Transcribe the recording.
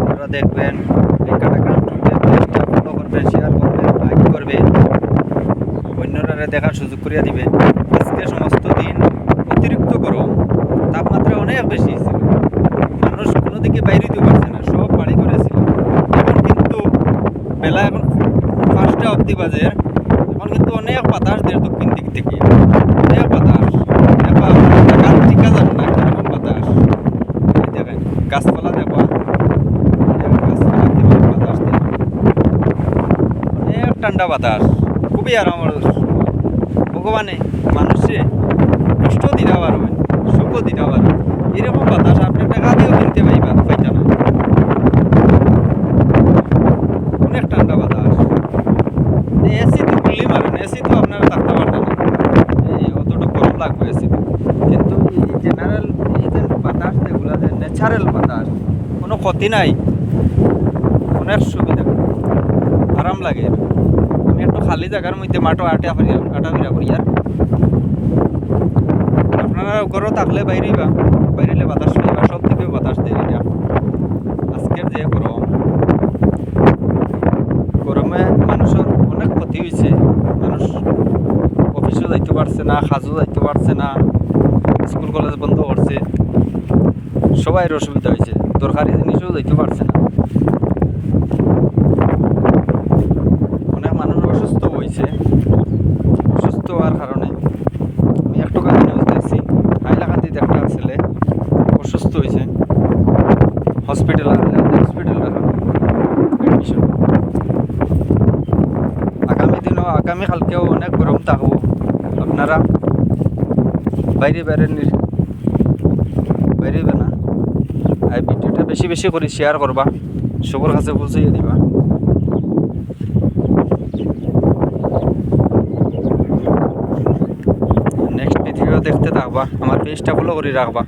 আপনারা দেখবেন এই কাটাকাটটা ফলো করবেন, শেয়ার করবেন, লাইক করবেন, অন্যরা দেখার সুযোগ করিয়া দিবেন। আজকে সমস্ত দিন অতিরিক্ত গরম, তাপমাত্রা অনেক বেশি ছিল, মানুষ কোনো দিকে বাইরে দিতে পারছে না, সব বাড়ি করেছিল। এখন কিন্তু বেলা এখন 5টা অবধি বাজে, এখন কিন্তু অনেক বাতাস দেয় দক্ষিণ দিক থেকে, অনেক বাতাস। টিকা যাবে না কিরকম বাতাস। দেখেন গাছপালা দেখো, গাছপালা কিরকম বাতাস দেয়, অনেক ঠান্ডা বাতাস, খুবই আরাম। ভগবানে মানুষে কষ্ট দিতে পারবে, সুখও দিতে পারবে, এরকম বাতাস আপনি টাকা দিয়েও কিনতে পাইতা না। অনেক ঠান্ডা বাতাস। এসি তো খুললেই মারেন, এসি তো আপনারা থাকতে পারতেন না, এই অতটুকু গরম লাগবে এসি। কিন্তু এই জেনারেল এই যে বাতাস, যেগুলো যে ন্যাচারাল বাতাস, কোনো ক্ষতি নাই, অনেক সুবিধা, আরাম লাগে। আমি একটু খালি জায়গার মধ্যে মাঠও আটাফিরা করি। আর আপনারা ঘরও থাকলে বাইরেলে বাতাস পাইবা, সব থেকে বাতাস দেয় এটা। আজকের যে গরমে মানুষের অনেক ক্ষতি হয়েছে, মানুষ অফিসেও যাইতে পারছে না, কাজও যাইতে পারছে না, স্কুল কলেজ বন্ধ করছে, সবাইয়ের অসুবিধা হয়েছে, দরকারি জিনিসও যাইতে পারছে না। অনেক মানুষ অসুস্থ হয়েছে, অসুস্থ হওয়ার কারণে আমি একটু কাজে নিউজ দেখছি, হাইলাকান্দিতে একটা ছেলে অসুস্থ হয়েছে, হসপিটাল রাখা এডমিশন। আগামীকালকেও অনেক গরম থাকবো, আপনারা বাইরে না। এই ভিডিওটা বেশি বেশি করে শেয়ার করবা, সবার কাছে পৌঁছে দিবা। নেক্সট ভিডিও দেখতে থাকবা, আমার পেজটা ফলো করে রাখবা।